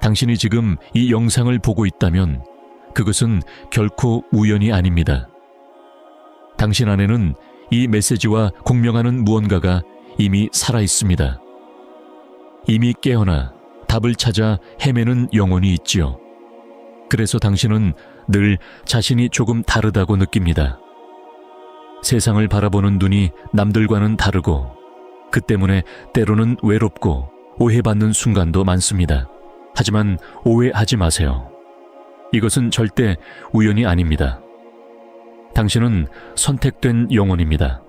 당신이 지금 이 영상을 보고 있다면 그것은 결코 우연이 아닙니다. 당신 안에는 이 메시지와 공명하는 무언가가 이미 살아있습니다. 이미 깨어나 답을 찾아 헤매는 영혼이 있지요. 그래서 당신은 늘 자신이 조금 다르다고 느낍니다. 세상을 바라보는 눈이 남들과는 다르고 그 때문에 때로는 외롭고 오해받는 순간도 많습니다. 하지만 오해하지 마세요. 이것은 절대 우연이 아닙니다. 당신은 선택된 영혼입니다.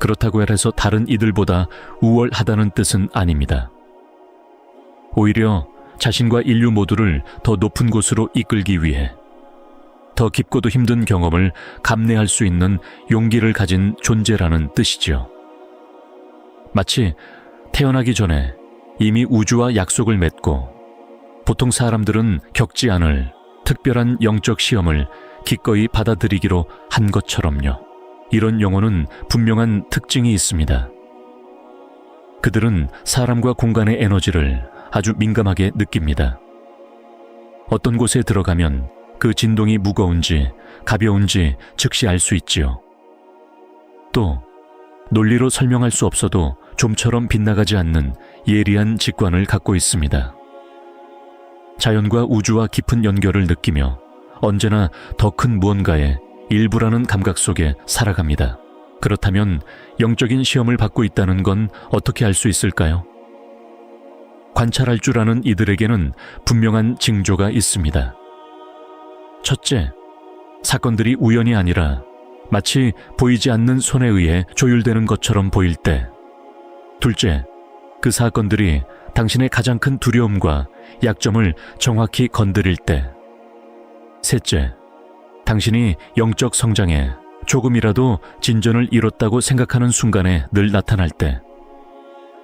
그렇다고 해서 다른 이들보다 우월하다는 뜻은 아닙니다. 오히려 자신과 인류 모두를 더 높은 곳으로 이끌기 위해 더 깊고도 힘든 경험을 감내할 수 있는 용기를 가진 존재라는 뜻이지요. 마치 태어나기 전에 이미 우주와 약속을 맺고 보통 사람들은 겪지 않을 특별한 영적 시험을 기꺼이 받아들이기로 한 것처럼요. 이런 영혼은 분명한 특징이 있습니다. 그들은 사람과 공간의 에너지를 아주 민감하게 느낍니다. 어떤 곳에 들어가면 그 진동이 무거운지 가벼운지 즉시 알 수 있지요. 또 논리로 설명할 수 없어도 좀처럼 빗나가지 않는 예리한 직관을 갖고 있습니다. 자연과 우주와 깊은 연결을 느끼며 언제나 더 큰 무언가의 일부라는 감각 속에 살아갑니다. 그렇다면 영적인 시험을 받고 있다는 건 어떻게 알 수 있을까요? 관찰할 줄 아는 이들에게는 분명한 징조가 있습니다. 첫째, 사건들이 우연이 아니라 마치 보이지 않는 손에 의해 조율되는 것처럼 보일 때. 둘째, 그 사건들이 당신의 가장 큰 두려움과 약점을 정확히 건드릴 때. 셋째, 당신이 영적 성장에 조금이라도 진전을 이뤘다고 생각하는 순간에 늘 나타날 때.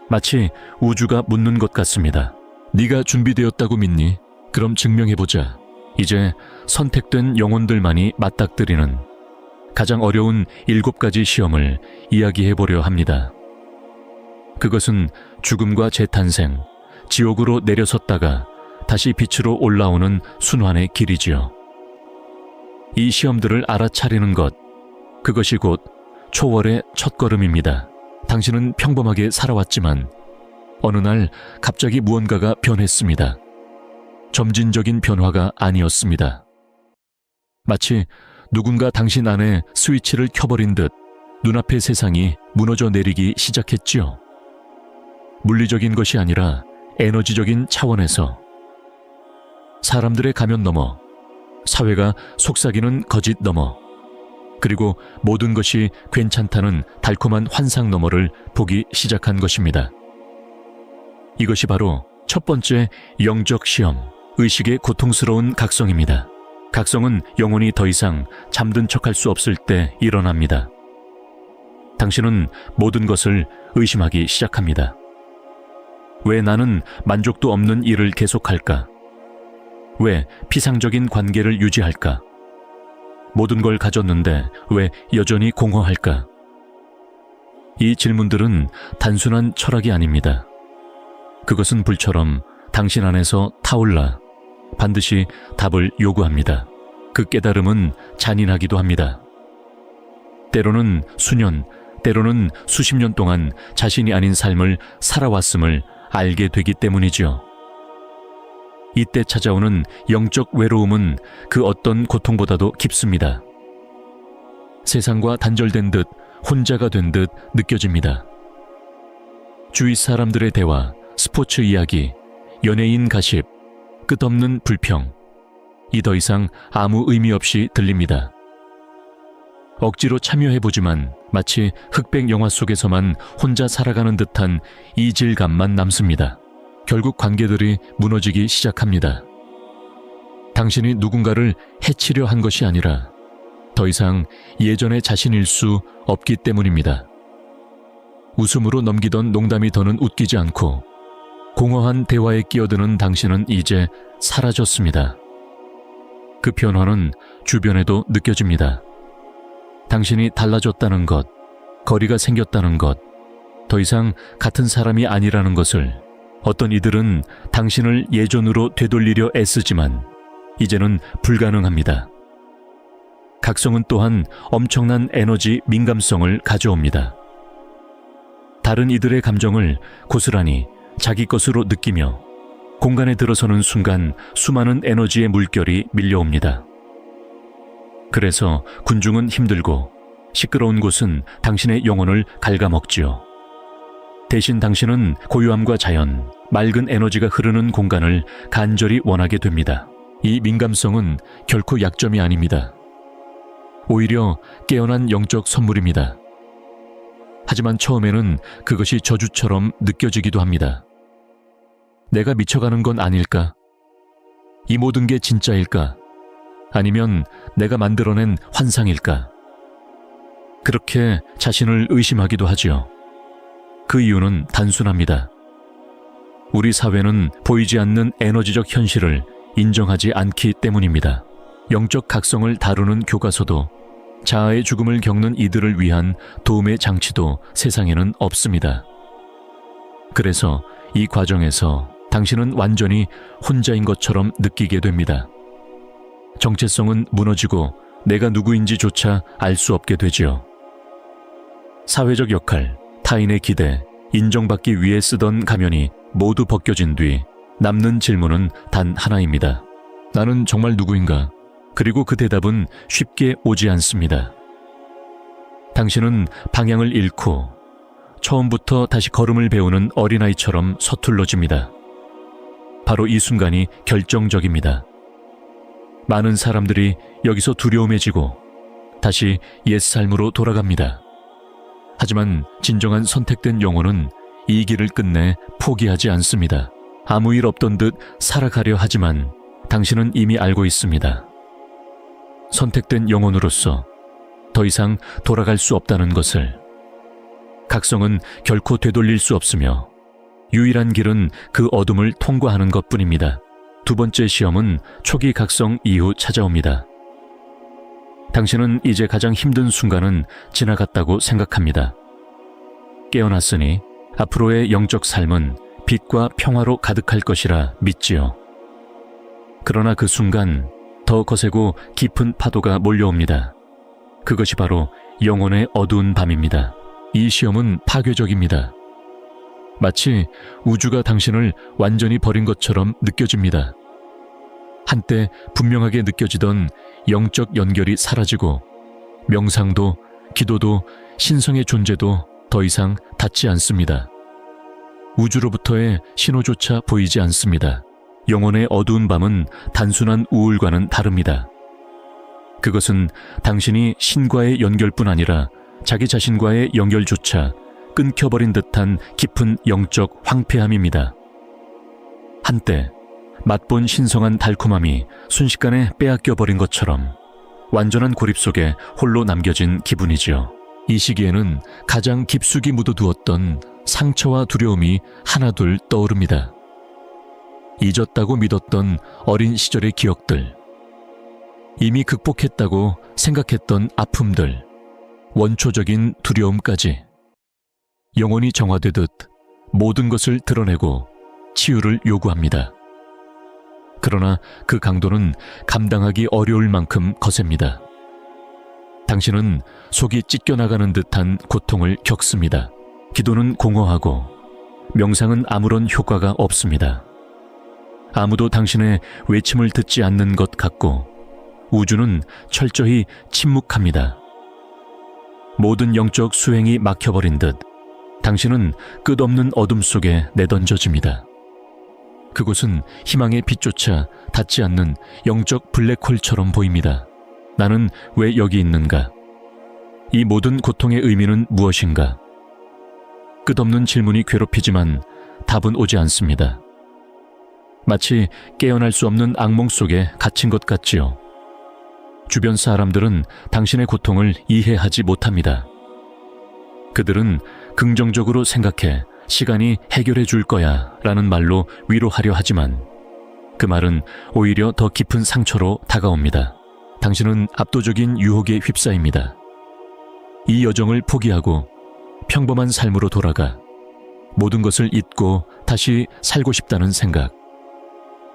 마치 우주가 묻는 것 같습니다. 네가 준비되었다고 믿니? 그럼 증명해보자. 이제 선택된 영혼들만이 맞닥뜨리는 가장 어려운 7가지 시험을 이야기해보려 합니다. 그것은 죽음과 재탄생, 지옥으로 내려섰다가 다시 빛으로 올라오는 순환의 길이지요. 이 시험들을 알아차리는 것, 그것이 곧 초월의 첫걸음입니다. 당신은 평범하게 살아왔지만 어느 날 갑자기 무언가가 변했습니다. 점진적인 변화가 아니었습니다. 마치 누군가 당신 안에 스위치를 켜버린 듯 눈앞의 세상이 무너져 내리기 시작했지요. 물리적인 것이 아니라 에너지적인 차원에서 사람들의 가면 넘어 사회가 속삭이는 거짓 너머 그리고 모든 것이 괜찮다는 달콤한 환상 너머를 보기 시작한 것입니다. 이것이 바로 첫 번째 영적 시험, 의식의 고통스러운 각성입니다. 각성은 영혼이 더 이상 잠든 척할 수 없을 때 일어납니다. 당신은 모든 것을 의심하기 시작합니다. 왜 나는 만족도 없는 일을 계속할까? 왜 피상적인 관계를 유지할까? 모든 걸 가졌는데 왜 여전히 공허할까? 이 질문들은 단순한 철학이 아닙니다. 그것은 불처럼 당신 안에서 타올라 반드시 답을 요구합니다. 그 깨달음은 잔인하기도 합니다. 때로는 수년, 때로는 수십 년 동안 자신이 아닌 삶을 살아왔음을 알게 되기 때문이지요. 이때 찾아오는 영적 외로움은 그 어떤 고통보다도 깊습니다. 세상과 단절된 듯 혼자가 된 듯 느껴집니다. 주위 사람들의 대화, 스포츠 이야기, 연예인 가십, 끝없는 불평, 이 더 이상 아무 의미 없이 들립니다. 억지로 참여해보지만 마치 흑백 영화 속에서만 혼자 살아가는 듯한 이질감만 남습니다. 결국 관계들이 무너지기 시작합니다. 당신이 누군가를 해치려 한 것이 아니라 더 이상 예전의 자신일 수 없기 때문입니다. 웃음으로 넘기던 농담이 더는 웃기지 않고 공허한 대화에 끼어드는 당신은 이제 사라졌습니다. 그 변화는 주변에도 느껴집니다. 당신이 달라졌다는 것, 거리가 생겼다는 것, 더 이상 같은 사람이 아니라는 것을 어떤 이들은 당신을 예전으로 되돌리려 애쓰지만 이제는 불가능합니다. 각성은 또한 엄청난 에너지 민감성을 가져옵니다. 다른 이들의 감정을 고스란히 자기 것으로 느끼며 공간에 들어서는 순간 수많은 에너지의 물결이 밀려옵니다. 그래서 군중은 힘들고 시끄러운 곳은 당신의 영혼을 갉아먹지요. 대신 당신은 고요함과 자연, 맑은 에너지가 흐르는 공간을 간절히 원하게 됩니다. 이 민감성은 결코 약점이 아닙니다. 오히려 깨어난 영적 선물입니다. 하지만 처음에는 그것이 저주처럼 느껴지기도 합니다. 내가 미쳐가는 건 아닐까? 이 모든 게 진짜일까? 아니면 내가 만들어낸 환상일까? 그렇게 자신을 의심하기도 하지요. 그 이유는 단순합니다. 우리 사회는 보이지 않는 에너지적 현실을 인정하지 않기 때문입니다. 영적 각성을 다루는 교과서도 자아의 죽음을 겪는 이들을 위한 도움의 장치도 세상에는 없습니다. 그래서 이 과정에서 당신은 완전히 혼자인 것처럼 느끼게 됩니다. 정체성은 무너지고 내가 누구인지조차 알 수 없게 되지요. 사회적 역할, 타인의 기대, 인정받기 위해 쓰던 가면이 모두 벗겨진 뒤 남는 질문은 단 하나입니다. 나는 정말 누구인가? 그리고 그 대답은 쉽게 오지 않습니다. 당신은 방향을 잃고 처음부터 다시 걸음을 배우는 어린아이처럼 서툴러집니다. 바로 이 순간이 결정적입니다. 많은 사람들이 여기서 두려움해지고 다시 옛 삶으로 돌아갑니다. 하지만 진정한 선택된 영혼은 이 길을 끝내 포기하지 않습니다. 아무 일 없던 듯 살아가려 하지만 당신은 이미 알고 있습니다. 선택된 영혼으로서 더 이상 돌아갈 수 없다는 것을. 각성은 결코 되돌릴 수 없으며 유일한 길은 그 어둠을 통과하는 것뿐입니다. 두 번째 시험은 초기 각성 이후 찾아옵니다. 당신은 이제 가장 힘든 순간은 지나갔다고 생각합니다. 깨어났으니 앞으로의 영적 삶은 빛과 평화로 가득할 것이라 믿지요. 그러나 그 순간 더 거세고 깊은 파도가 몰려옵니다. 그것이 바로 영혼의 어두운 밤입니다. 이 시험은 파괴적입니다. 마치 우주가 당신을 완전히 버린 것처럼 느껴집니다. 한때 분명하게 느껴지던 영적 연결이 사라지고 명상도, 기도도, 신성의 존재도 더 이상 닿지 않습니다. 우주로부터의 신호조차 보이지 않습니다. 영혼의 어두운 밤은 단순한 우울과는 다릅니다. 그것은 당신이 신과의 연결뿐 아니라 자기 자신과의 연결조차 끊겨버린 듯한 깊은 영적 황폐함입니다. 한때 맛본 신성한 달콤함이 순식간에 빼앗겨버린 것처럼 완전한 고립 속에 홀로 남겨진 기분이지요. 이 시기에는 가장 깊숙이 묻어두었던 상처와 두려움이 하나둘 떠오릅니다. 잊었다고 믿었던 어린 시절의 기억들, 이미 극복했다고 생각했던 아픔들, 원초적인 두려움까지 영혼이 정화되듯 모든 것을 드러내고 치유를 요구합니다. 그러나 그 강도는 감당하기 어려울 만큼 거셉니다. 당신은 속이 찢겨나가는 듯한 고통을 겪습니다. 기도는 공허하고 명상은 아무런 효과가 없습니다. 아무도 당신의 외침을 듣지 않는 것 같고 우주는 철저히 침묵합니다. 모든 영적 수행이 막혀버린 듯 당신은 끝없는 어둠 속에 내던져집니다. 그곳은 희망의 빛조차 닿지 않는 영적 블랙홀처럼 보입니다. 나는 왜 여기 있는가? 이 모든 고통의 의미는 무엇인가? 끝없는 질문이 괴롭히지만 답은 오지 않습니다. 마치 깨어날 수 없는 악몽 속에 갇힌 것 같지요. 주변 사람들은 당신의 고통을 이해하지 못합니다. 그들은 긍정적으로 생각해 시간이 해결해 줄 거야 라는 말로 위로하려 하지만 그 말은 오히려 더 깊은 상처로 다가옵니다. 당신은 압도적인 유혹에 휩싸입니다. 이 여정을 포기하고 평범한 삶으로 돌아가 모든 것을 잊고 다시 살고 싶다는 생각.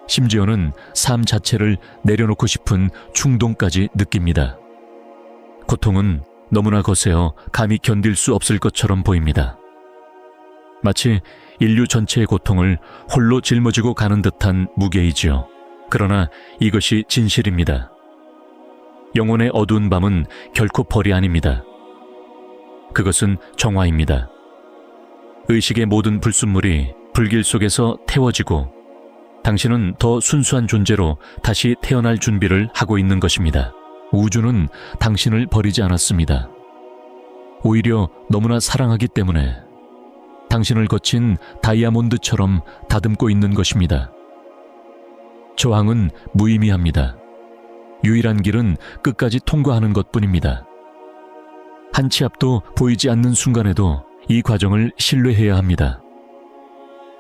심지어는 삶 자체를 내려놓고 싶은 충동까지 느낍니다. 고통은 너무나 거세어 감히 견딜 수 없을 것처럼 보입니다. 마치 인류 전체의 고통을 홀로 짊어지고 가는 듯한 무게이지요. 그러나 이것이 진실입니다. 영혼의 어두운 밤은 결코 벌이 아닙니다. 그것은 정화입니다. 의식의 모든 불순물이 불길 속에서 태워지고 당신은 더 순수한 존재로 다시 태어날 준비를 하고 있는 것입니다. 우주는 당신을 버리지 않았습니다. 오히려 너무나 사랑하기 때문에 당신을 거친 다이아몬드처럼 다듬고 있는 것입니다. 저항은 무의미합니다. 유일한 길은 끝까지 통과하는 것뿐입니다. 한 치 앞도 보이지 않는 순간에도 이 과정을 신뢰해야 합니다.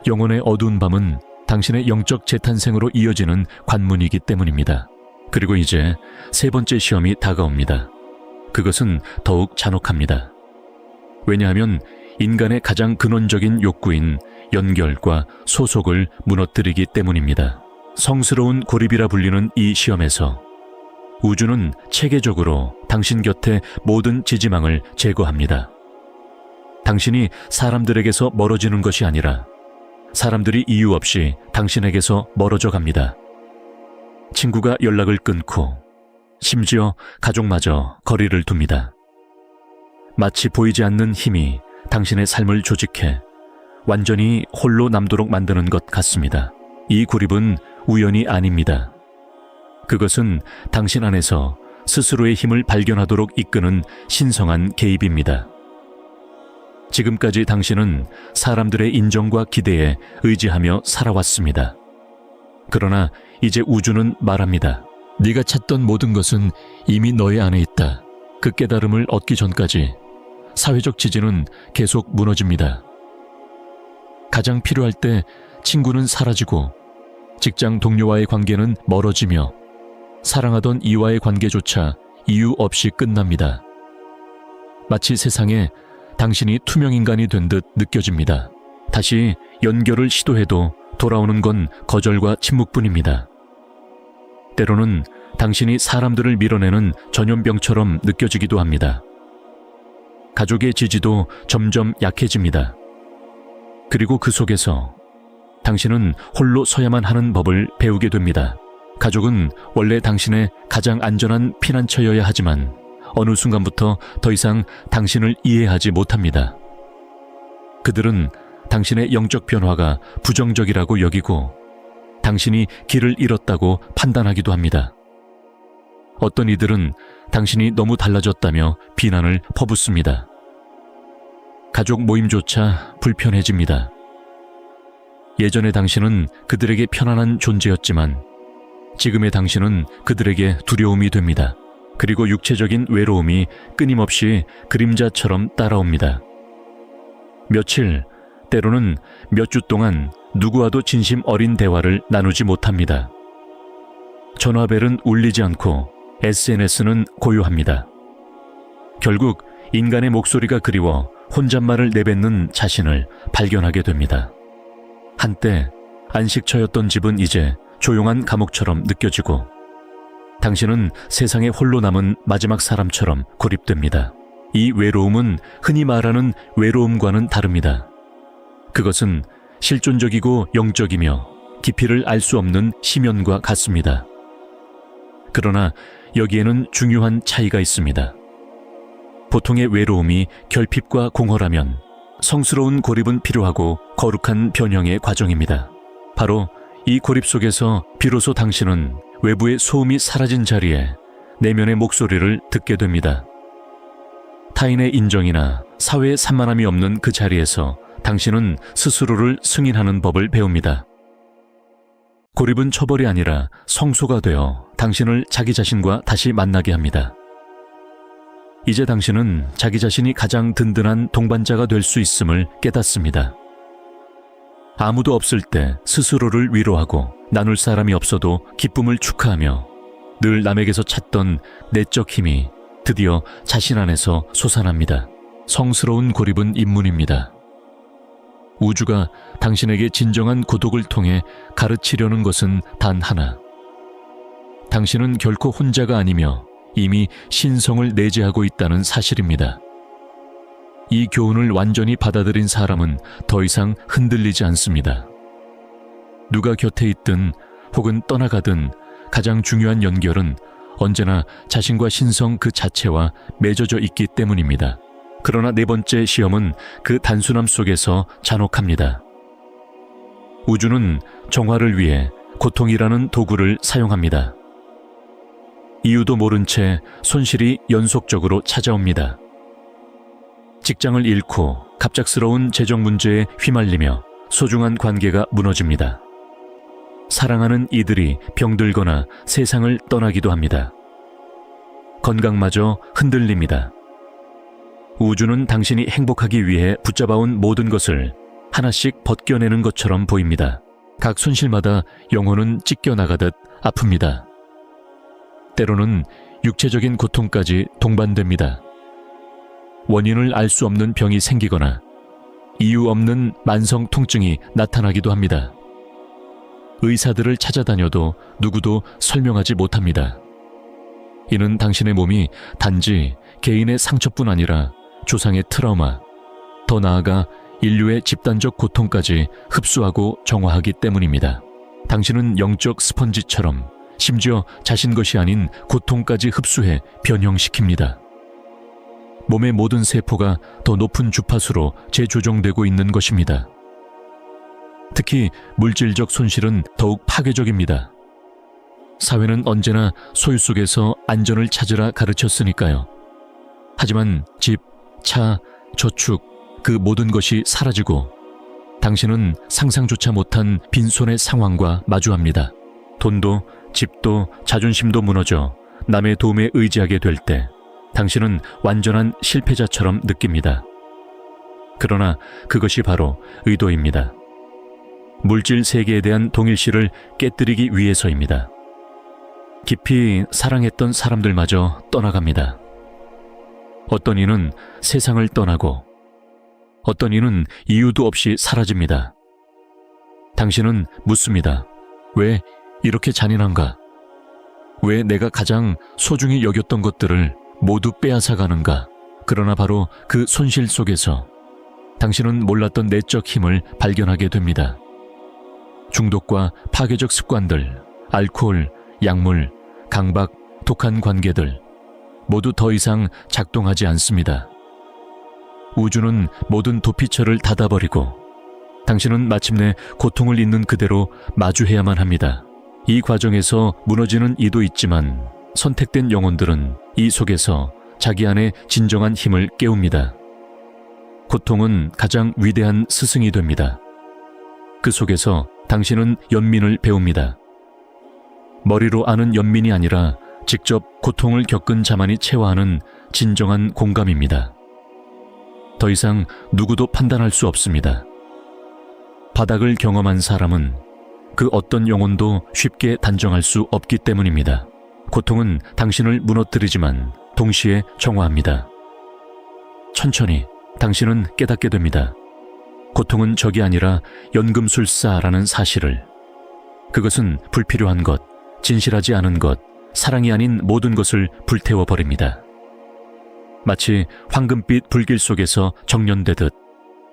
영혼의 어두운 밤은 당신의 영적 재탄생으로 이어지는 관문이기 때문입니다. 그리고 이제 세 번째 시험이 다가옵니다. 그것은 더욱 잔혹합니다. 왜냐하면 인간의 가장 근원적인 욕구인 연결과 소속을 무너뜨리기 때문입니다. 성스러운 고립이라 불리는 이 시험에서 우주는 체계적으로 당신 곁에 모든 지지망을 제거합니다. 당신이 사람들에게서 멀어지는 것이 아니라 사람들이 이유 없이 당신에게서 멀어져 갑니다. 친구가 연락을 끊고 심지어 가족마저 거리를 둡니다. 마치 보이지 않는 힘이 당신의 삶을 조직해 완전히 홀로 남도록 만드는 것 같습니다. 이 고립은 우연이 아닙니다. 그것은 당신 안에서 스스로의 힘을 발견하도록 이끄는 신성한 개입입니다. 지금까지 당신은 사람들의 인정과 기대에 의지하며 살아왔습니다. 그러나 이제 우주는 말합니다. 네가 찾던 모든 것은 이미 너의 안에 있다. 그 깨달음을 얻기 전까지 사회적 지지는 계속 무너집니다. 가장 필요할 때 친구는 사라지고 직장 동료와의 관계는 멀어지며 사랑하던 이와의 관계조차 이유 없이 끝납니다. 마치 세상에 당신이 투명인간이 된 듯 느껴집니다. 다시 연결을 시도해도 돌아오는 건 거절과 침묵뿐입니다. 때로는 당신이 사람들을 밀어내는 전염병처럼 느껴지기도 합니다. 가족의 지지도 점점 약해집니다. 그리고 그 속에서 당신은 홀로 서야만 하는 법을 배우게 됩니다. 가족은 원래 당신의 가장 안전한 피난처여야 하지만 어느 순간부터 더 이상 당신을 이해하지 못합니다. 그들은 당신의 영적 변화가 부정적이라고 여기고 당신이 길을 잃었다고 판단하기도 합니다. 어떤 이들은 당신이 너무 달라졌다며 비난을 퍼붓습니다. 가족 모임조차 불편해집니다. 예전의 당신은 그들에게 편안한 존재였지만 지금의 당신은 그들에게 두려움이 됩니다. 그리고 육체적인 외로움이 끊임없이 그림자처럼 따라옵니다. 며칠, 때로는 몇 주 동안 누구와도 진심 어린 대화를 나누지 못합니다. 전화벨은 울리지 않고 SNS는 고요합니다. 결국 인간의 목소리가 그리워 혼잣말을 내뱉는 자신을 발견하게 됩니다. 한때 안식처였던 집은 이제 조용한 감옥처럼 느껴지고 당신은 세상에 홀로 남은 마지막 사람처럼 고립됩니다. 이 외로움은 흔히 말하는 외로움과는 다릅니다. 그것은 실존적이고 영적이며 깊이를 알 수 없는 심연과 같습니다. 그러나 여기에는 중요한 차이가 있습니다. 보통의 외로움이 결핍과 공허라면 성스러운 고립은 필요하고 거룩한 변형의 과정입니다. 바로 이 고립 속에서 비로소 당신은 외부의 소음이 사라진 자리에 내면의 목소리를 듣게 됩니다. 타인의 인정이나 사회의 산만함이 없는 그 자리에서 당신은 스스로를 승인하는 법을 배웁니다. 고립은 처벌이 아니라 성소가 되어 당신을 자기 자신과 다시 만나게 합니다. 이제 당신은 자기 자신이 가장 든든한 동반자가 될 수 있음을 깨닫습니다. 아무도 없을 때 스스로를 위로하고 나눌 사람이 없어도 기쁨을 축하하며 늘 남에게서 찾던 내적 힘이 드디어 자신 안에서 솟아납니다. 성스러운 고립은 입문입니다. 우주가 당신에게 진정한 고독을 통해 가르치려는 것은 단 하나. 당신은 결코 혼자가 아니며 이미 신성을 내재하고 있다는 사실입니다. 이 교훈을 완전히 받아들인 사람은 더 이상 흔들리지 않습니다. 누가 곁에 있든 혹은 떠나가든 가장 중요한 연결은 언제나 자신과 신성 그 자체와 맺어져 있기 때문입니다. 그러나 네 번째 시험은 그 단순함 속에서 잔혹합니다. 우주는 정화를 위해 고통이라는 도구를 사용합니다. 이유도 모른 채 손실이 연속적으로 찾아옵니다. 직장을 잃고 갑작스러운 재정 문제에 휘말리며 소중한 관계가 무너집니다. 사랑하는 이들이 병들거나 세상을 떠나기도 합니다. 건강마저 흔들립니다. 우주는 당신이 행복하기 위해 붙잡아온 모든 것을 하나씩 벗겨내는 것처럼 보입니다. 각 손실마다 영혼은 찢겨나가듯 아픕니다. 때로는 육체적인 고통까지 동반됩니다. 원인을 알 수 없는 병이 생기거나 이유 없는 만성 통증이 나타나기도 합니다. 의사들을 찾아다녀도 누구도 설명하지 못합니다. 이는 당신의 몸이 단지 개인의 상처뿐 아니라 조상의 트라우마, 더 나아가 인류의 집단적 고통까지 흡수하고 정화하기 때문입니다. 당신은 영적 스펀지처럼 심지어 자신 것이 아닌 고통까지 흡수해 변형시킵니다. 몸의 모든 세포가 더 높은 주파수로 재조정되고 있는 것입니다. 특히 물질적 손실은 더욱 파괴적입니다. 사회는 언제나 소유 속에서 안전을 찾으라 가르쳤으니까요. 하지만 집, 차, 저축, 그 모든 것이 사라지고 당신은 상상조차 못한 빈손의 상황과 마주합니다. 돈도, 집도, 자존심도 무너져 남의 도움에 의지하게 될 때 당신은 완전한 실패자처럼 느낍니다. 그러나 그것이 바로 의도입니다. 물질 세계에 대한 동일시를 깨뜨리기 위해서입니다. 깊이 사랑했던 사람들마저 떠나갑니다. 어떤 이는 세상을 떠나고 어떤 이는 이유도 없이 사라집니다. 당신은 묻습니다. 왜 이렇게 잔인한가? 왜 내가 가장 소중히 여겼던 것들을 모두 빼앗아가는가? 그러나 바로 그 손실 속에서 당신은 몰랐던 내적 힘을 발견하게 됩니다. 중독과 파괴적 습관들, 알코올, 약물, 강박, 독한 관계들 모두 더 이상 작동하지 않습니다. 우주는 모든 도피처를 닫아버리고 당신은 마침내 고통을 있는 그대로 마주해야만 합니다. 이 과정에서 무너지는 이도 있지만 선택된 영혼들은 이 속에서 자기 안에 진정한 힘을 깨웁니다. 고통은 가장 위대한 스승이 됩니다. 그 속에서 당신은 연민을 배웁니다. 머리로 아는 연민이 아니라 직접 고통을 겪은 자만이 체화하는 진정한 공감입니다. 더 이상 누구도 판단할 수 없습니다. 바닥을 경험한 사람은 그 어떤 영혼도 쉽게 단정할 수 없기 때문입니다. 고통은 당신을 무너뜨리지만 동시에 정화합니다. 천천히 당신은 깨닫게 됩니다. 고통은 적이 아니라 연금술사라는 사실을. 그것은 불필요한 것, 진실하지 않은 것, 사랑이 아닌 모든 것을 불태워버립니다. 마치 황금빛 불길 속에서 정련되듯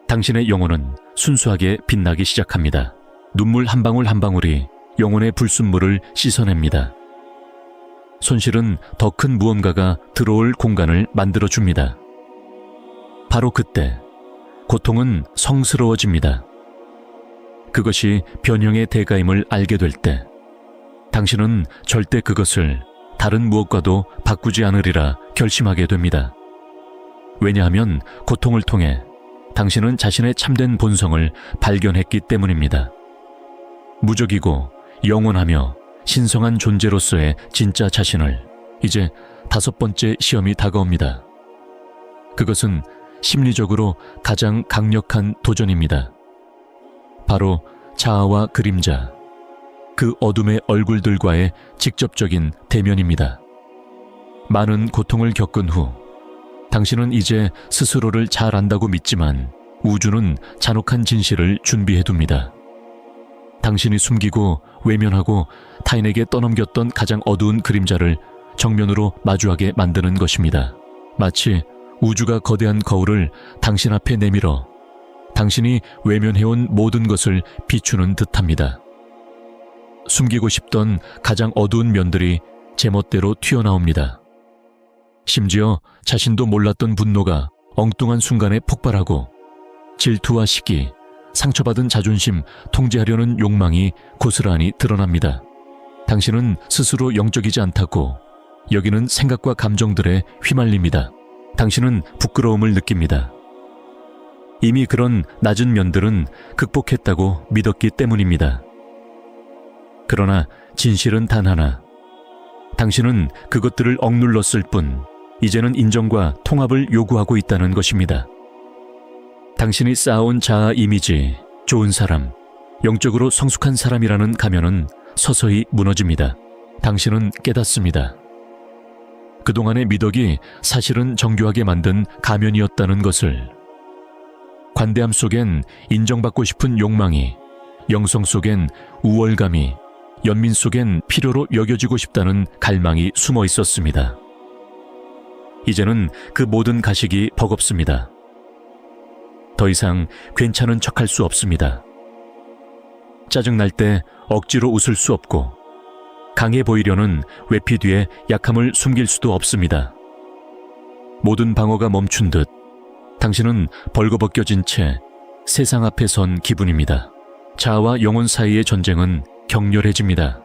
당신의 영혼은 순수하게 빛나기 시작합니다. 눈물 한 방울 한 방울이 영혼의 불순물을 씻어냅니다. 손실은 더 큰 무언가가 들어올 공간을 만들어줍니다. 바로 그때 고통은 성스러워집니다. 그것이 변형의 대가임을 알게 될 때 당신은 절대 그것을 다른 무엇과도 바꾸지 않으리라 결심하게 됩니다. 왜냐하면 고통을 통해 당신은 자신의 참된 본성을 발견했기 때문입니다. 무적이고 영원하며 신성한 존재로서의 진짜 자신을. 이제 5번째 시험이 다가옵니다. 그것은 심리적으로 가장 강력한 도전입니다. 바로 자아와 그림자, 그 어둠의 얼굴들과의 직접적인 대면입니다. 많은 고통을 겪은 후 당신은 이제 스스로를 잘 안다고 믿지만 우주는 잔혹한 진실을 준비해둡니다. 당신이 숨기고 외면하고 타인에게 떠넘겼던 가장 어두운 그림자를 정면으로 마주하게 만드는 것입니다. 마치 우주가 거대한 거울을 당신 앞에 내밀어 당신이 외면해온 모든 것을 비추는 듯합니다. 숨기고 싶던 가장 어두운 면들이 제멋대로 튀어나옵니다. 심지어 자신도 몰랐던 분노가 엉뚱한 순간에 폭발하고 질투와 시기, 상처받은 자존심, 통제하려는 욕망이 고스란히 드러납니다. 당신은 스스로 영적이지 않다고 여기는 생각과 감정들에 휘말립니다. 당신은 부끄러움을 느낍니다. 이미 그런 낮은 면들은 극복했다고 믿었기 때문입니다. 그러나 진실은 단 하나. 당신은 그것들을 억눌렀을 뿐 이제는 인정과 통합을 요구하고 있다는 것입니다. 당신이 쌓아온 자아 이미지, 좋은 사람, 영적으로 성숙한 사람이라는 가면은 서서히 무너집니다. 당신은 깨닫습니다. 그동안의 미덕이 사실은 정교하게 만든 가면이었다는 것을. 관대함 속엔 인정받고 싶은 욕망이, 영성 속엔 우월감이, 연민 속엔 필요로 여겨지고 싶다는 갈망이 숨어 있었습니다. 이제는 그 모든 가식이 버겁습니다. 더 이상 괜찮은 척할 수 없습니다. 짜증날 때 억지로 웃을 수 없고 강해 보이려는 외피 뒤에 약함을 숨길 수도 없습니다. 모든 방어가 멈춘 듯 당신은 벌거벗겨진 채 세상 앞에 선 기분입니다. 자아와 영혼 사이의 전쟁은 격렬해집니다.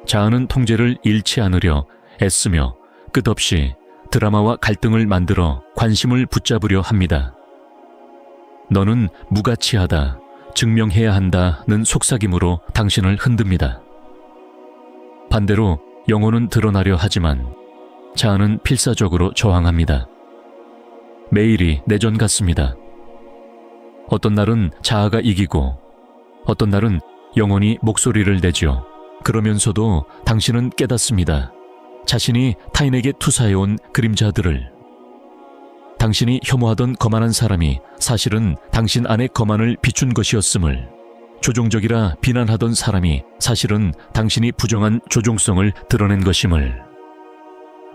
자아는 통제를 잃지 않으려 애쓰며 끝없이 드라마와 갈등을 만들어 관심을 붙잡으려 합니다. 너는 무가치하다, 증명해야 한다는 속삭임으로 당신을 흔듭니다. 반대로 영혼은 드러나려 하지만 자아는 필사적으로 저항합니다. 매일이 내전 같습니다. 어떤 날은 자아가 이기고 어떤 날은 영혼이 목소리를 내죠. 그러면서도 당신은 깨닫습니다. 자신이 타인에게 투사해온 그림자들을. 당신이 혐오하던 거만한 사람이 사실은 당신 안의 거만을 비춘 것이었음을, 조종적이라 비난하던 사람이 사실은 당신이 부정한 조종성을 드러낸 것임을.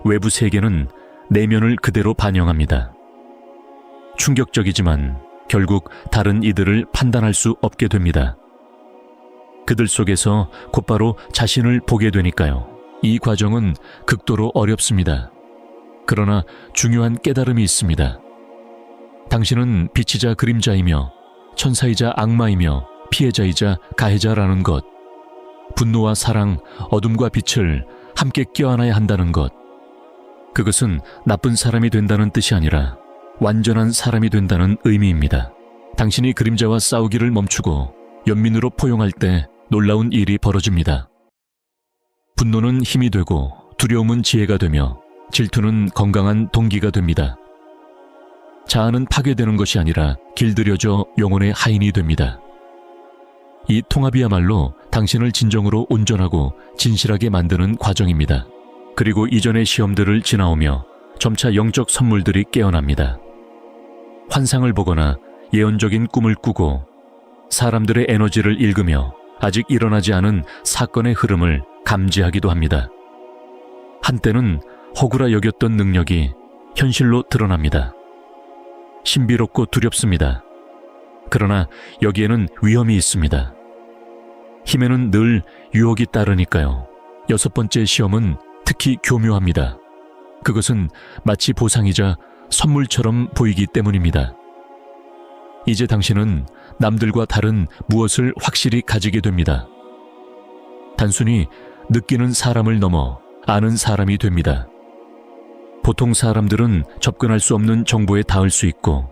외부 세계는 내면을 그대로 반영합니다. 충격적이지만 결국 다른 이들을 판단할 수 없게 됩니다. 그들 속에서 곧바로 자신을 보게 되니까요. 이 과정은 극도로 어렵습니다. 그러나 중요한 깨달음이 있습니다. 당신은 빛이자 그림자이며 천사이자 악마이며 피해자이자 가해자라는 것, 분노와 사랑, 어둠과 빛을 함께 껴안아야 한다는 것. 그것은 나쁜 사람이 된다는 뜻이 아니라 완전한 사람이 된다는 의미입니다. 당신이 그림자와 싸우기를 멈추고 연민으로 포용할 때 놀라운 일이 벌어집니다. 분노는 힘이 되고 두려움은 지혜가 되며 질투는 건강한 동기가 됩니다. 자아는 파괴되는 것이 아니라 길들여져 영혼의 하인이 됩니다. 이 통합이야말로 당신을 진정으로 온전하고 진실하게 만드는 과정입니다. 그리고 이전의 시험들을 지나오며 점차 영적 선물들이 깨어납니다. 환상을 보거나 예언적인 꿈을 꾸고 사람들의 에너지를 읽으며 아직 일어나지 않은 사건의 흐름을 감지하기도 합니다. 한때는 허구라 여겼던 능력이 현실로 드러납니다. 신비롭고 두렵습니다. 그러나 여기에는 위험이 있습니다. 힘에는 늘 유혹이 따르니까요. 6번째 시험은 특히 교묘합니다. 그것은 마치 보상이자 선물처럼 보이기 때문입니다. 이제 당신은 남들과 다른 무엇을 확실히 가지게 됩니다. 단순히 느끼는 사람을 넘어 아는 사람이 됩니다. 보통 사람들은 접근할 수 없는 정보에 닿을 수 있고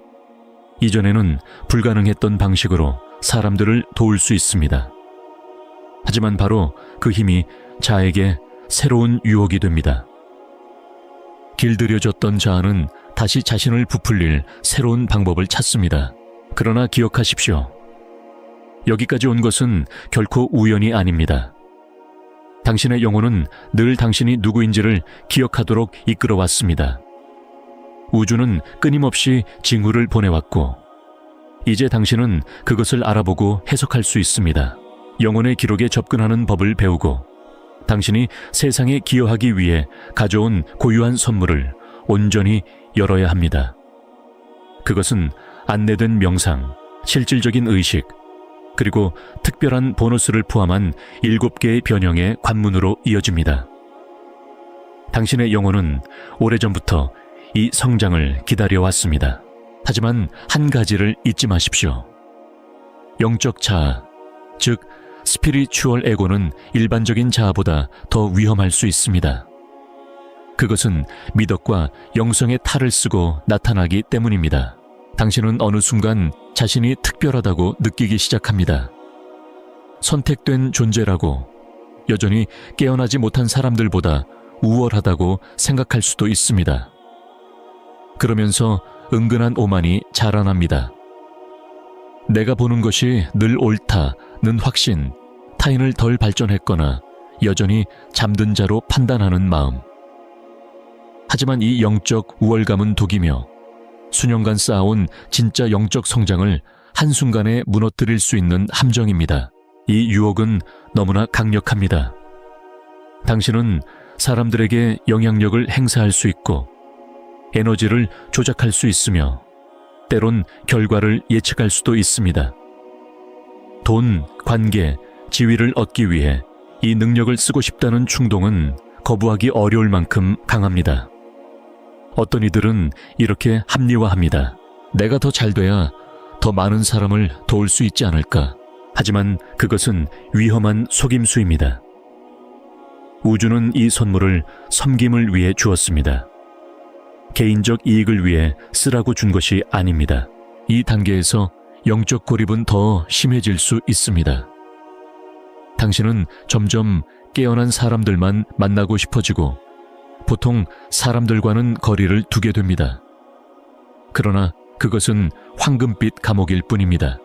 이전에는 불가능했던 방식으로 사람들을 도울 수 있습니다. 하지만 바로 그 힘이 자아에게 새로운 유혹이 됩니다. 길들여졌던 자아는 다시 자신을 부풀릴 새로운 방법을 찾습니다. 그러나 기억하십시오. 여기까지 온 것은 결코 우연이 아닙니다. 당신의 영혼은 늘 당신이 누구인지를 기억하도록 이끌어왔습니다. 우주는 끊임없이 징후를 보내왔고 이제 당신은 그것을 알아보고 해석할 수 있습니다. 영혼의 기록에 접근하는 법을 배우고 당신이 세상에 기여하기 위해 가져온 고유한 선물을 온전히 열어야 합니다. 그것은 안내된 명상, 실질적인 의식, 그리고 특별한 보너스를 포함한 7개의 변형의 관문으로 이어집니다. 당신의 영혼은 오래전부터 이 성장을 기다려왔습니다. 하지만 한 가지를 잊지 마십시오. 영적 자아, 즉 스피리추얼 에고는 일반적인 자아보다 더 위험할 수 있습니다. 그것은 미덕과 영성의 탈을 쓰고 나타나기 때문입니다. 당신은 어느 순간 자신이 특별하다고 느끼기 시작합니다. 선택된 존재라고, 여전히 깨어나지 못한 사람들보다 우월하다고 생각할 수도 있습니다. 그러면서 은근한 오만이 자라납니다. 내가 보는 것이 늘 옳다는 확신, 타인을 덜 발전했거나 여전히 잠든 자로 판단하는 마음. 하지만 이 영적 우월감은 독이며 수년간 쌓아온 진짜 영적 성장을 한순간에 무너뜨릴 수 있는 함정입니다. 이 유혹은 너무나 강력합니다. 당신은 사람들에게 영향력을 행사할 수 있고 에너지를 조작할 수 있으며 때론 결과를 예측할 수도 있습니다. 돈, 관계, 지위를 얻기 위해 이 능력을 쓰고 싶다는 충동은 거부하기 어려울 만큼 강합니다. 어떤 이들은 이렇게 합리화합니다. 내가 더 잘 돼야 더 많은 사람을 도울 수 있지 않을까. 하지만 그것은 위험한 속임수입니다. 우주는 이 선물을 섬김을 위해 주었습니다. 개인적 이익을 위해 쓰라고 준 것이 아닙니다. 이 단계에서 영적 고립은 더 심해질 수 있습니다. 당신은 점점 깨어난 사람들만 만나고 싶어지고 보통 사람들과는 거리를 두게 됩니다. 그러나 그것은 황금빛 감옥일 뿐입니다.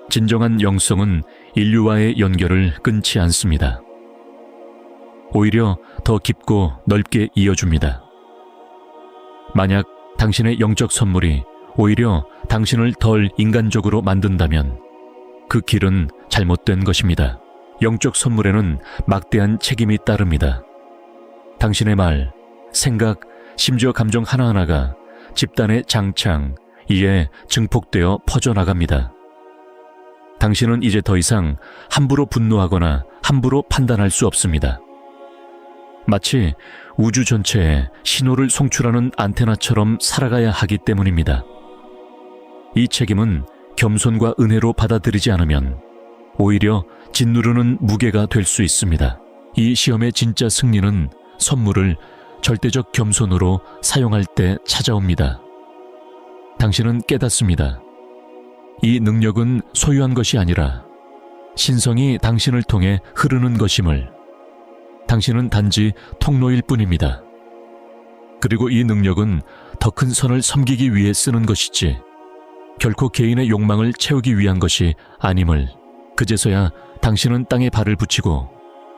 진정한 영성은 인류와의 연결을 끊지 않습니다. 오히려 더 깊고 넓게 이어줍니다. 만약 당신의 영적 선물이 오히려 당신을 덜 인간적으로 만든다면 그 길은 잘못된 것입니다. 영적 선물에는 막대한 책임이 따릅니다. 당신의 말, 생각, 심지어 감정 하나하나가 집단의 장창, 이에 증폭되어 퍼져나갑니다. 당신은 이제 더 이상 함부로 분노하거나 함부로 판단할 수 없습니다. 마치 우주 전체에 신호를 송출하는 안테나처럼 살아가야 하기 때문입니다. 이 책임은 겸손과 은혜로 받아들이지 않으면 오히려 짓누르는 무게가 될 수 있습니다. 이 시험의 진짜 승리는 선물을 절대적 겸손으로 사용할 때 찾아옵니다. 당신은 깨닫습니다. 이 능력은 소유한 것이 아니라 신성이 당신을 통해 흐르는 것임을. 당신은 단지 통로일 뿐입니다. 그리고 이 능력은 더 큰 선을 섬기기 위해 쓰는 것이지 결코 개인의 욕망을 채우기 위한 것이 아님을. 그제서야 당신은 땅에 발을 붙이고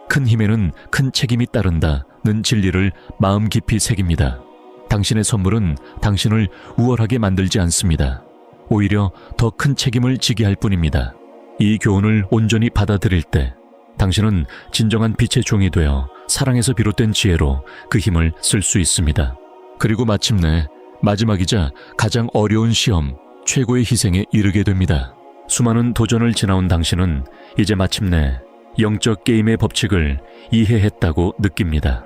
큰 힘에는 큰 책임이 따른다는 진리를 마음 깊이 새깁니다. 당신의 선물은 당신을 우월하게 만들지 않습니다. 오히려 더 큰 책임을 지게 할 뿐입니다. 이 교훈을 온전히 받아들일 때 당신은 진정한 빛의 종이 되어 사랑에서 비롯된 지혜로 그 힘을 쓸 수 있습니다. 그리고 마침내 마지막이자 가장 어려운 시험, 최고의 희생에 이르게 됩니다. 수많은 도전을 지나온 당신은 이제 마침내 영적 게임의 법칙을 이해했다고 느낍니다.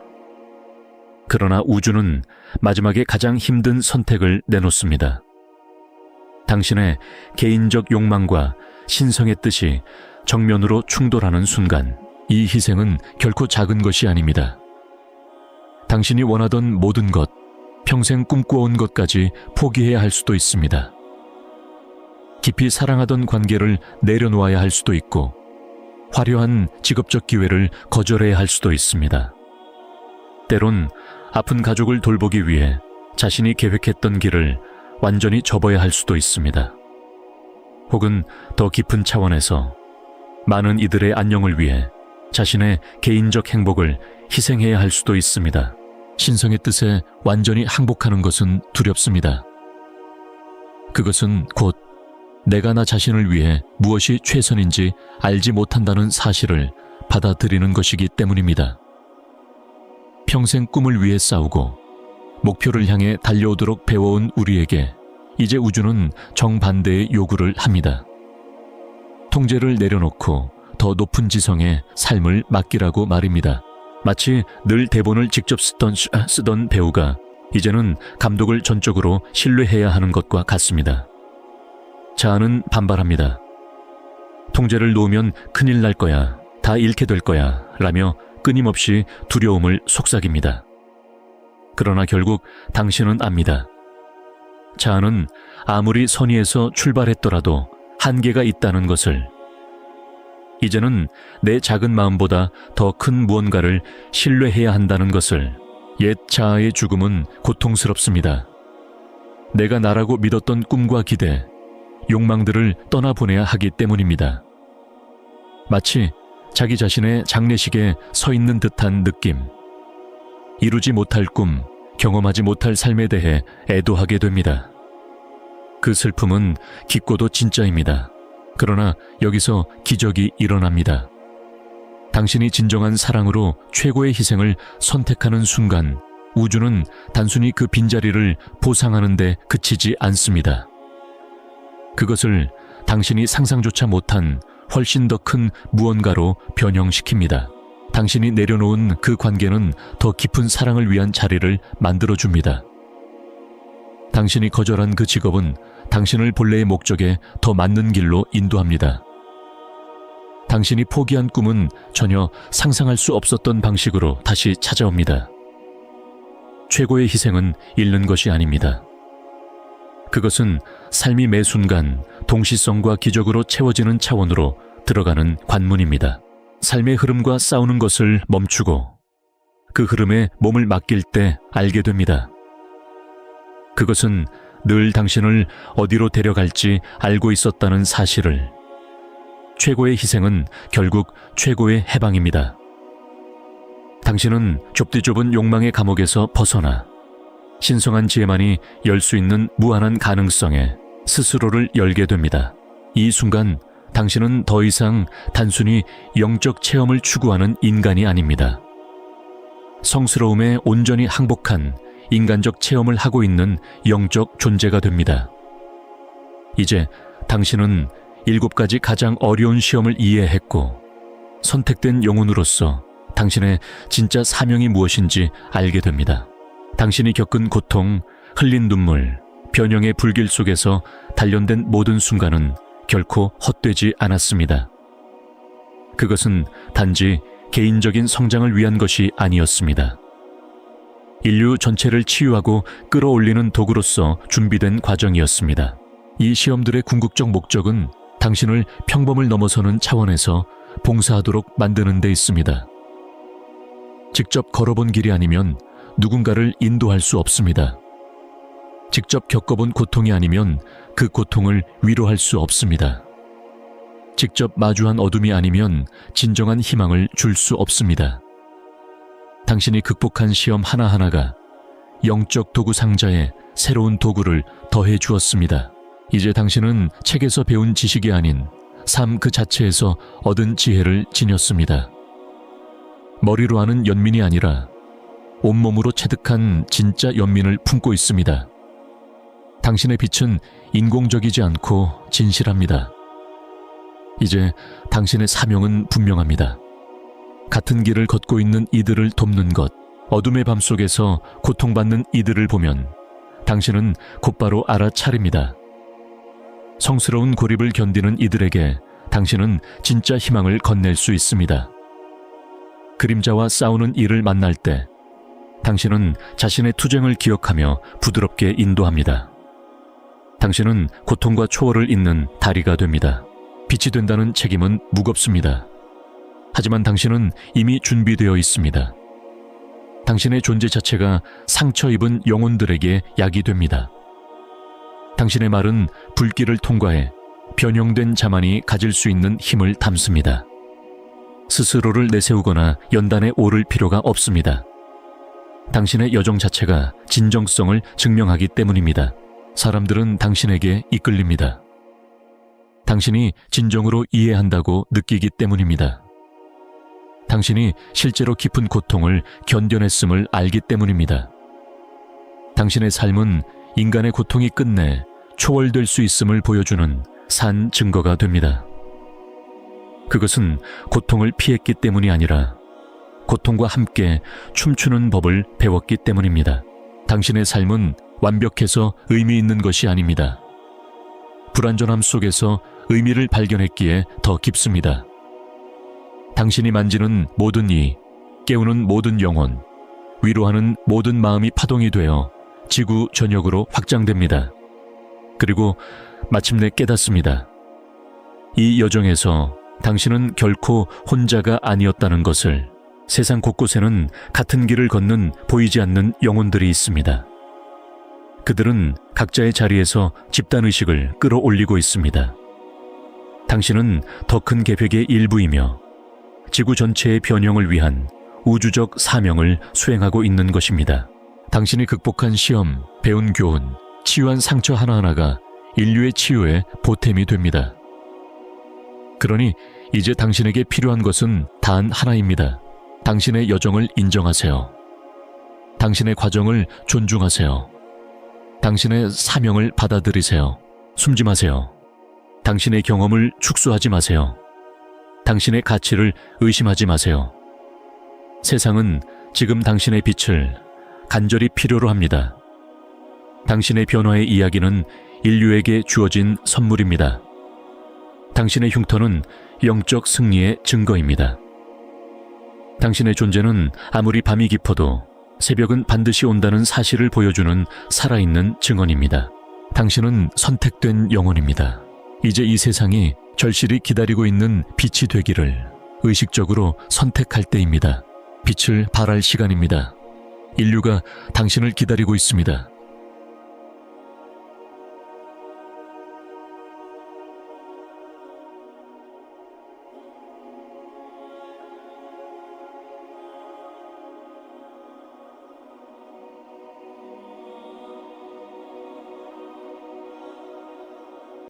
그러나 우주는 마지막에 가장 힘든 선택을 내놓습니다. 당신의 개인적 욕망과 신성의 뜻이 정면으로 충돌하는 순간 이 희생은 결코 작은 것이 아닙니다. 당신이 원하던 모든 것, 평생 꿈꿔온 것까지 포기해야 할 수도 있습니다. 깊이 사랑하던 관계를 내려놓아야 할 수도 있고 화려한 직업적 기회를 거절해야 할 수도 있습니다. 때론 아픈 가족을 돌보기 위해 자신이 계획했던 길을 완전히 접어야 할 수도 있습니다. 혹은 더 깊은 차원에서 많은 이들의 안녕을 위해 자신의 개인적 행복을 희생해야 할 수도 있습니다. 신성의 뜻에 완전히 항복하는 것은 두렵습니다. 그것은 곧 내가 나 자신을 위해 무엇이 최선인지 알지 못한다는 사실을 받아들이는 것이기 때문입니다. 평생 꿈을 위해 싸우고 목표를 향해 달려오도록 배워온 우리에게 이제 우주는 정반대의 요구를 합니다. 통제를 내려놓고 더 높은 지성에 삶을 맡기라고 말입니다. 마치 늘 대본을 직접 쓰던 배우가 이제는 감독을 전적으로 신뢰해야 하는 것과 같습니다. 자아는 반발합니다. 통제를 놓으면 큰일 날 거야, 다 잃게 될 거야 라며 끊임없이 두려움을 속삭입니다. 그러나 결국 당신은 압니다. 자아는 아무리 선의에서 출발했더라도 한계가 있다는 것을, 이제는 내 작은 마음보다 더 큰 무언가를 신뢰해야 한다는 것을. 옛 자아의 죽음은 고통스럽습니다. 내가 나라고 믿었던 꿈과 기대, 욕망들을 떠나보내야 하기 때문입니다. 마치 자기 자신의 장례식에 서 있는 듯한 느낌. 이루지 못할 꿈, 경험하지 못할 삶에 대해 애도하게 됩니다. 그 슬픔은 깊고도 진짜입니다. 그러나 여기서 기적이 일어납니다. 당신이 진정한 사랑으로 최고의 희생을 선택하는 순간, 우주는 단순히 그 빈자리를 보상하는 데 그치지 않습니다. 그것을 당신이 상상조차 못한 훨씬 더 큰 무언가로 변형시킵니다. 당신이 내려놓은 그 관계는 더 깊은 사랑을 위한 자리를 만들어줍니다. 당신이 거절한 그 직업은 당신을 본래의 목적에 더 맞는 길로 인도합니다. 당신이 포기한 꿈은 전혀 상상할 수 없었던 방식으로 다시 찾아옵니다. 최고의 희생은 잃는 것이 아닙니다. 그것은 삶이 매 순간 동시성과 기적으로 채워지는 차원으로 들어가는 관문입니다. 삶의 흐름과 싸우는 것을 멈추고 그 흐름에 몸을 맡길 때 알게 됩니다. 그것은 늘 당신을 어디로 데려갈지 알고 있었다는 사실을. 최고의 희생은 결국 최고의 해방입니다. 당신은 좁디 좁은 욕망의 감옥에서 벗어나 신성한 지혜만이 열 수 있는 무한한 가능성에 스스로를 열게 됩니다. 이 순간 당신은 더 이상 단순히 영적 체험을 추구하는 인간이 아닙니다. 성스러움에 온전히 항복한 인간적 체험을 하고 있는 영적 존재가 됩니다. 이제 당신은 7가지 가장 어려운 시험을 이해했고 선택된 영혼으로서 당신의 진짜 사명이 무엇인지 알게 됩니다. 당신이 겪은 고통, 흘린 눈물, 변형의 불길 속에서 단련된 모든 순간은 결코 헛되지 않았습니다. 그것은 단지 개인적인 성장을 위한 것이 아니었습니다. 인류 전체를 치유하고 끌어올리는 도구로서 준비된 과정이었습니다. 이 시험들의 궁극적 목적은 당신을 평범을 넘어서는 차원에서 봉사하도록 만드는 데 있습니다. 직접 걸어본 길이 아니면 누군가를 인도할 수 없습니다. 직접 겪어본 고통이 아니면 그 고통을 위로할 수 없습니다. 직접 마주한 어둠이 아니면 진정한 희망을 줄 수 없습니다. 당신이 극복한 시험 하나하나가 영적 도구 상자에 새로운 도구를 더해 주었습니다. 이제 당신은 책에서 배운 지식이 아닌 삶 그 자체에서 얻은 지혜를 지녔습니다. 머리로 아는 연민이 아니라 온몸으로 체득한 진짜 연민을 품고 있습니다. 당신의 빛은 인공적이지 않고 진실합니다. 이제 당신의 사명은 분명합니다. 같은 길을 걷고 있는 이들을 돕는 것, 어둠의 밤 속에서 고통받는 이들을 보면 당신은 곧바로 알아차립니다. 성스러운 고립을 견디는 이들에게 당신은 진짜 희망을 건넬 수 있습니다. 그림자와 싸우는 이를 만날 때 당신은 자신의 투쟁을 기억하며 부드럽게 인도합니다. 당신은 고통과 초월을 잇는 다리가 됩니다. 빛이 된다는 책임은 무겁습니다. 하지만 당신은 이미 준비되어 있습니다. 당신의 존재 자체가 상처 입은 영혼들에게 약이 됩니다. 당신의 말은 불길을 통과해 변형된 자만이 가질 수 있는 힘을 담습니다. 스스로를 내세우거나 연단에 오를 필요가 없습니다. 당신의 여정 자체가 진정성을 증명하기 때문입니다. 사람들은 당신에게 이끌립니다. 당신이 진정으로 이해한다고 느끼기 때문입니다. 당신이 실제로 깊은 고통을 견뎌냈음을 알기 때문입니다. 당신의 삶은 인간의 고통이 끝내 초월될 수 있음을 보여주는 산 증거가 됩니다. 그것은 고통을 피했기 때문이 아니라 고통과 함께 춤추는 법을 배웠기 때문입니다. 당신의 삶은 완벽해서 의미 있는 것이 아닙니다. 불완전함 속에서 의미를 발견했기에 더 깊습니다. 당신이 만지는 모든 이, 깨우는 모든 영혼, 위로하는 모든 마음이 파동이 되어 지구 전역으로 확장됩니다. 그리고 마침내 깨닫습니다. 이 여정에서 당신은 결코 혼자가 아니었다는 것을. 세상 곳곳에는 같은 길을 걷는 보이지 않는 영혼들이 있습니다. 그들은 각자의 자리에서 집단의식을 끌어올리고 있습니다. 당신은 더 큰 계획의 일부이며 지구 전체의 변형을 위한 우주적 사명을 수행하고 있는 것입니다. 당신이 극복한 시험, 배운 교훈, 치유한 상처 하나하나가 인류의 치유에 보탬이 됩니다. 그러니 이제 당신에게 필요한 것은 단 하나입니다. 당신의 여정을 인정하세요. 당신의 과정을 존중하세요. 당신의 사명을 받아들이세요. 숨지 마세요. 당신의 경험을 축소하지 마세요. 당신의 가치를 의심하지 마세요. 세상은 지금 당신의 빛을 간절히 필요로 합니다. 당신의 변화의 이야기는 인류에게 주어진 선물입니다. 당신의 흉터는 영적 승리의 증거입니다. 당신의 존재는 아무리 밤이 깊어도 새벽은 반드시 온다는 사실을 보여주는 살아있는 증언입니다. 당신은 선택된 영혼입니다. 이제 이 세상이 절실히 기다리고 있는 빛이 되기를 의식적으로 선택할 때입니다. 빛을 발할 시간입니다. 인류가 당신을 기다리고 있습니다.